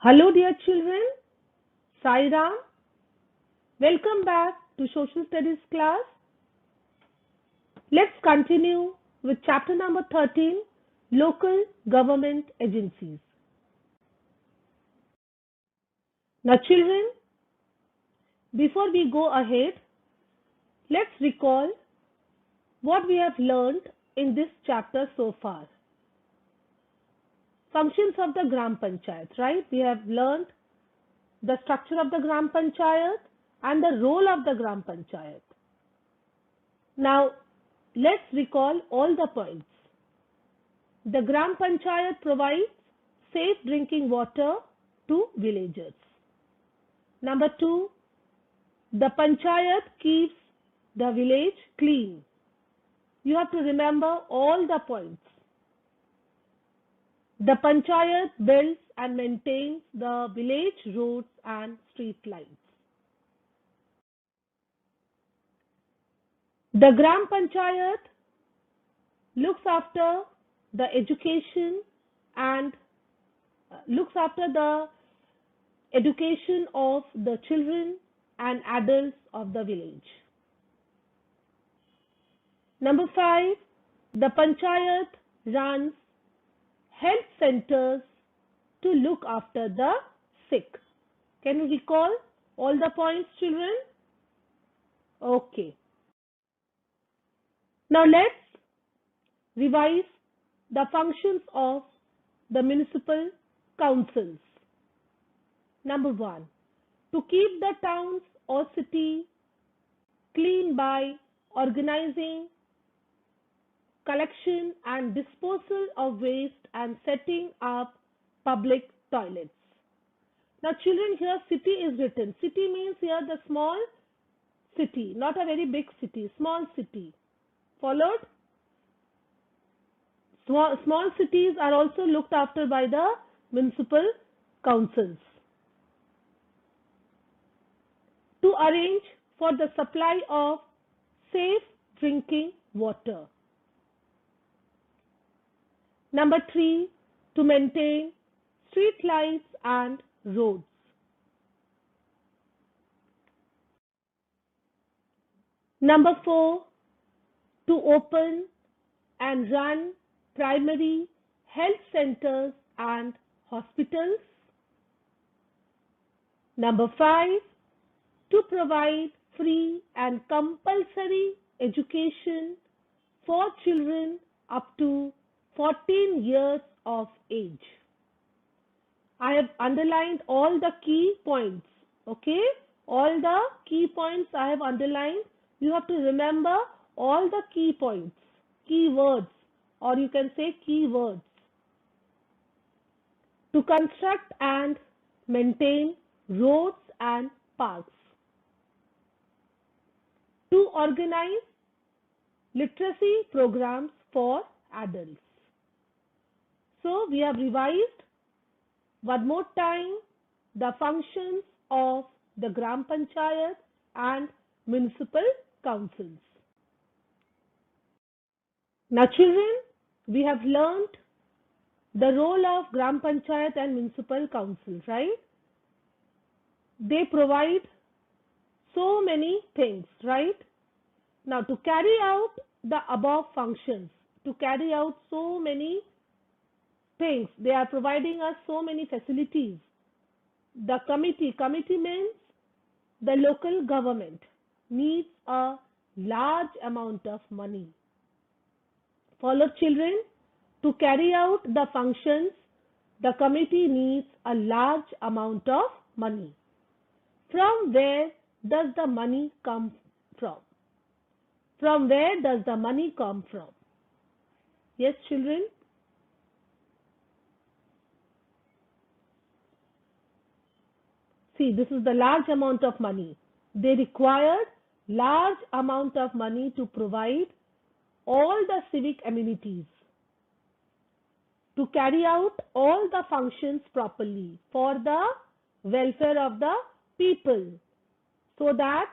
Hello, dear children. Sai Ram. Welcome back to Social Studies class. Let's continue with chapter number 13, Local Government Agencies. Now, children, before we go ahead, let's recall what we have learned in this chapter so far. Functions of the Gram Panchayat, right? We have learned the structure of the Gram Panchayat and the role of the Gram Panchayat. Now, let's recall all the points. The Gram Panchayat provides safe drinking water to villagers. Number 2, the Panchayat keeps the village clean. You have to remember all the points. The Panchayat builds and maintains the village roads and street lights. The Gram Panchayat looks after the education and looks after the education of the children and adults of the village. Number 5, the Panchayat runs health centers to look after the sick. Can you recall all the points, children? Okay. Now let's revise the functions of the municipal councils. Number 1, to keep the towns or city clean by organizing collection and disposal of waste and setting up public toilets. Now children, here city is written. City means here the small city, not a very big city, small city. Followed? Small cities are also looked after by the municipal councils. To arrange for the supply of safe drinking water. Number 3, to maintain street lights and roads. Number 4, to open and run primary health centers and hospitals. Number 5, to provide free and compulsory education for children up to 14 years of age. I have underlined all the key points. Okay? All the key points I have underlined. You have to remember all the key points, key words, or you can say key words. To construct and maintain roads and parks. To organize literacy programs for adults. So we have revised one more time the functions of the Gram Panchayat and municipal councils. Now children, we have learned the role of Gram Panchayat and municipal councils, right? They provide so many things, right? Now to carry out the above functions, to carry out so many things, they are providing us so many facilities. The committee means the local government needs a large amount of money. Follow children, to carry out the functions, the committee needs a large amount of money. From where does the money come from? From where does the money come from? Yes, children? See, this is the large amount of money. They required large amount of money to provide all the civic amenities, to carry out all the functions properly for the welfare of the people, so that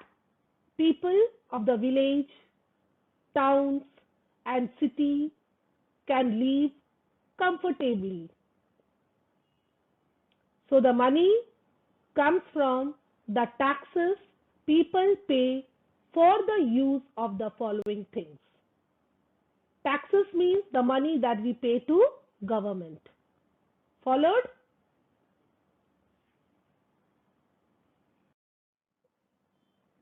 people of the village, towns and city can live comfortably. So the money comes from the taxes people pay for the use of the following things. Taxes means the money that we pay to government. Followed?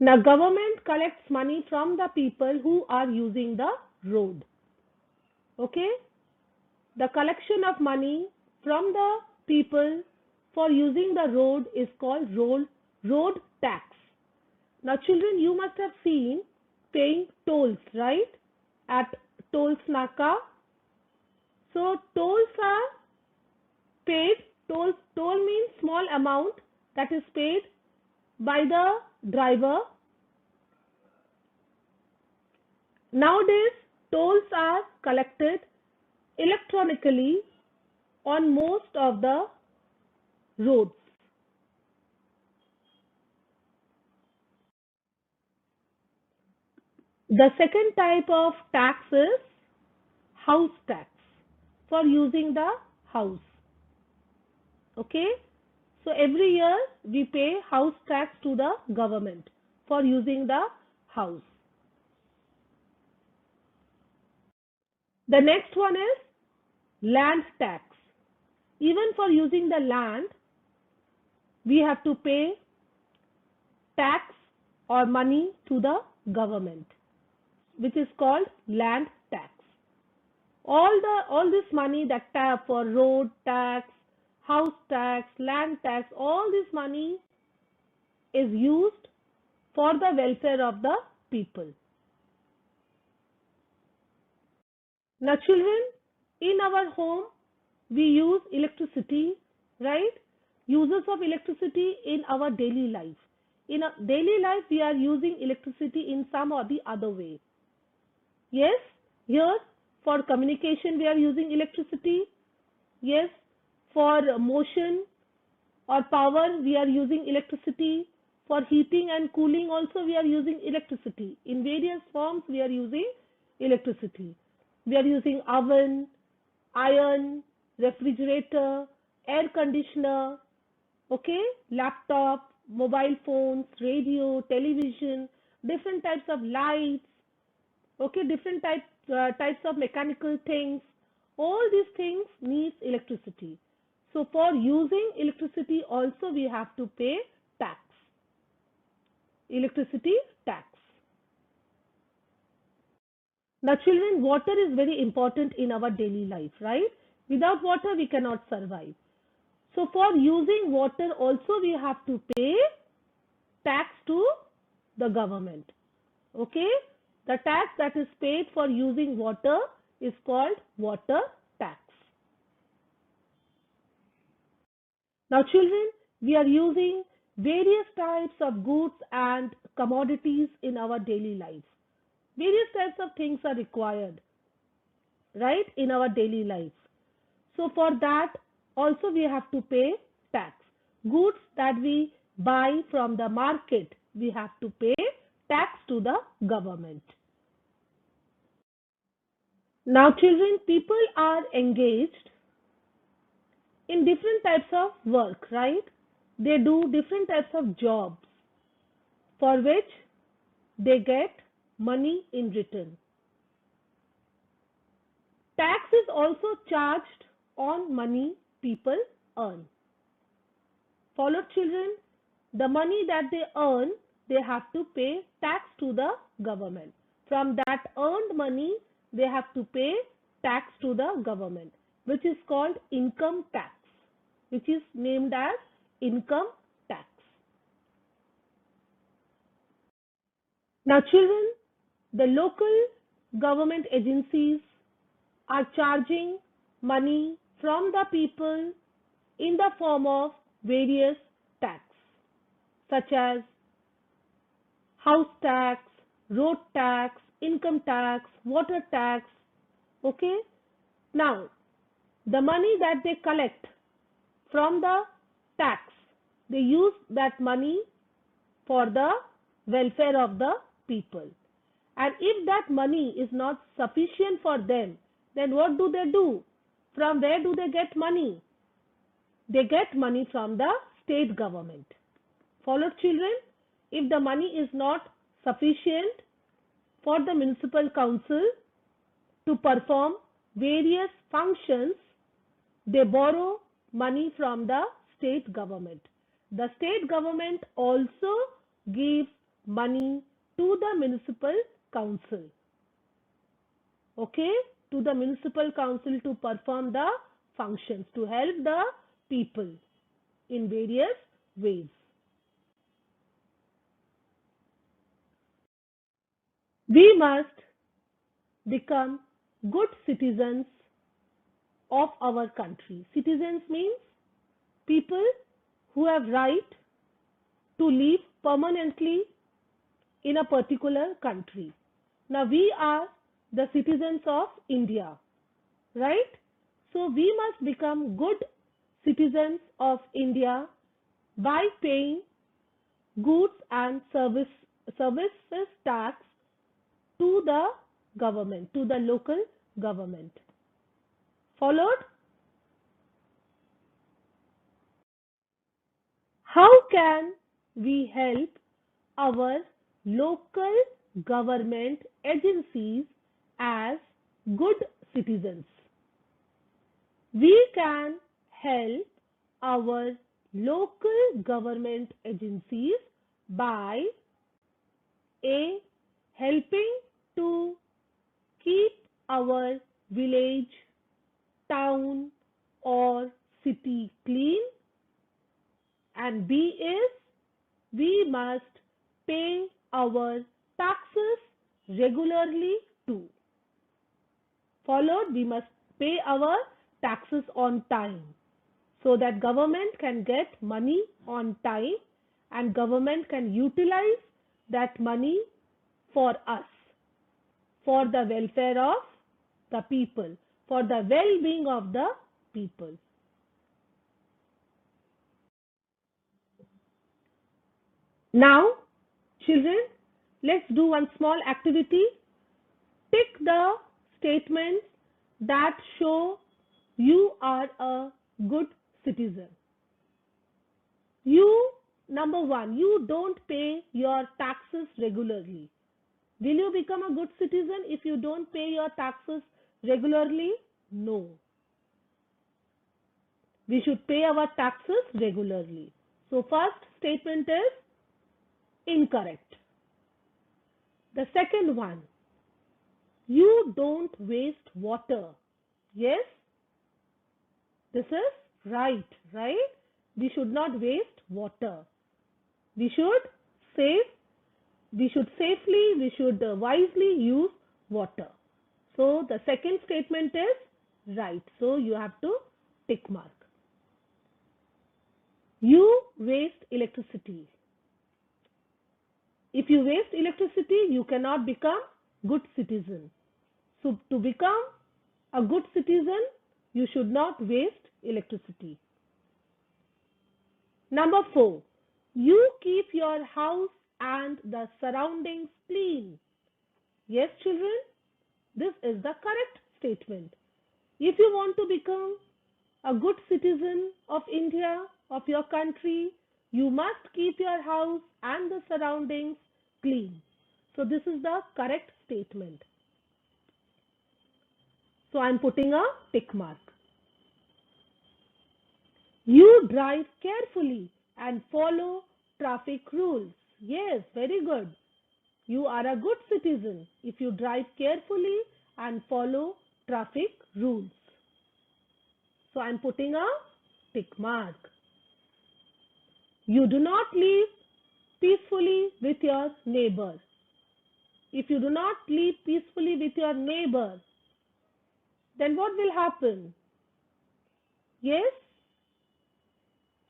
Now government collects money from the people who are using the road. Okay? The collection of money from the people for using the road is called road tax. Now children, you must have seen paying tolls, right? At tolls naka. So tolls are paid. Toll means small amount that is paid by the driver. Nowadays, tolls are collected electronically on most of the roads. The second type of tax is house tax for using the house. Okay? So every year we pay house tax to the government for using the house. The next one is land tax. Even for using the land, we have to pay tax or money to the government, which is called land tax. All this money that for road tax, house tax, land tax, all this money is used for the welfare of the people. Now children, in our home we use electricity, right? Uses of electricity in our daily life. In a daily life we are using electricity in some or the other way. Yes, here for communication we are using electricity. Yes, for motion or power we are using electricity. For heating and cooling also we are using electricity. In various forms we are using electricity. We are using oven, iron, refrigerator, air conditioner, okay, laptop, mobile phones, radio, television, different types of lights, okay, different types of mechanical things. All these things needs electricity. So for using electricity also we have to pay tax, electricity tax. Now children, water is very important in our daily life, right? Without water we cannot survive. So for using water also we have to pay tax to the government. Okay? The tax that is paid for using water is called water tax. Now children, we are using various types of goods and commodities in our daily life. Various types of things are required, right, in our daily life. So for that also we have to pay tax. Goods that we buy from the market, we have to pay tax to the government. Now children, people are engaged in different types of work, right? They do different types of jobs for which they get money in return. Tax is also charged on money people earn. Follow children, the money that they earn, they have to pay tax to the government. From that earned money, they have to pay tax to the government, which is called income tax, which is named as income tax. Now children, the local government agencies are charging money from the people in the form of various tax, such as house tax, road tax, income tax, water tax. Okay? Now, the money that they collect from the tax, they use that money for the welfare of the people. And if that money is not sufficient for them, then what do they do? From where do they get money? They get money from the state government. Followed, children? If the money is not sufficient for the municipal council to perform various functions, they borrow money from the state government. The state government also gives money to the municipal council. Okay? To the municipal council to perform the functions, to help the people in various ways. We must become good citizens of our country. Citizens means people who have right to live permanently in a particular country. Now we are the citizens of India, right? So we must become good citizens of India by paying goods and services tax to the government, to the local government. Followed? How can we help our local government agencies as good citizens? We can help our local government agencies by A. Helping to keep our village, town or city clean, and B is we must pay our taxes regularly too. Followed, we must pay our taxes on time so that government can get money on time and government can utilize that money for us, for the welfare of the people, for the well-being of the people. Now, children, let's do one small activity. Tick the statements that show you are a good citizen. Number one, you don't pay your taxes regularly. Will you become a good citizen if you don't pay your taxes regularly? No. We should pay our taxes regularly. So first statement is incorrect. The second one, you don't waste water. Yes, this is right? We should not waste water. We should wisely use water. So the second statement is right. So you have to tick mark. You waste electricity. If you waste electricity, you cannot become good citizen. So to become a good citizen, you should not waste electricity. Number 4, you keep your house and the surroundings clean. Yes, children, this is the correct statement. If you want to become a good citizen of India, of your country, you must keep your house and the surroundings clean. So this is the correct statement. So I am putting a tick mark. You drive carefully and follow traffic rules. Yes, very good. You are a good citizen if you drive carefully and follow traffic rules. So I am putting a tick mark. You do not live peacefully with your neighbor. If you do not live peacefully with your neighbor, then what will happen? Yes,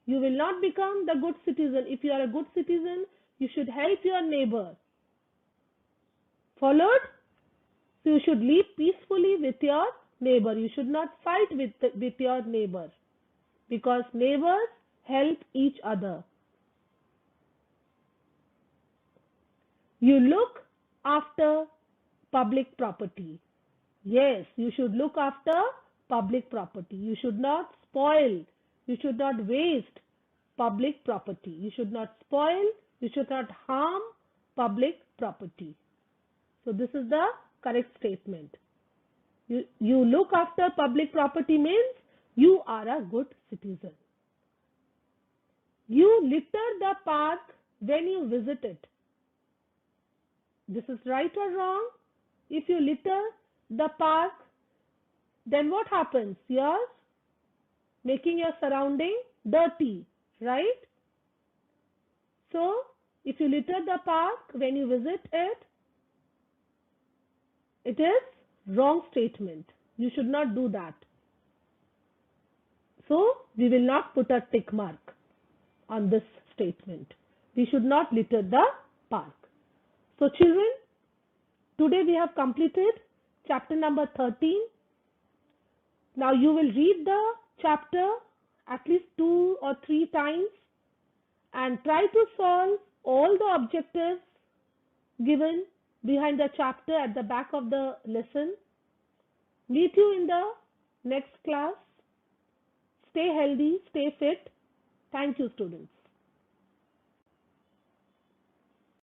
you will not become the good citizen. If you are a good citizen, you should help your neighbor. Followed? So you should live peacefully with your neighbor. You should not fight with your neighbor, because neighbors help each other. You look after public property. Yes, you should look after public property. You should not spoil You should not waste public property. You should not spoil, you should not harm public property. So this is the correct statement. You look after public property means you are a good citizen. You litter the park when you visit it. This is right or wrong? If you litter the park, then what happens? You're making your surrounding dirty, right? So, if you litter the park when you visit it, it is wrong statement. You should not do that. So, we will not put a tick mark on this statement. We should not litter the park. So, children, today we have completed chapter number 13. Now, you will read the chapter at least 2 or 3 times and try to solve all the objectives given behind the chapter at the back of the lesson. Meet you in the next class. Stay healthy, stay fit. Thank you, students.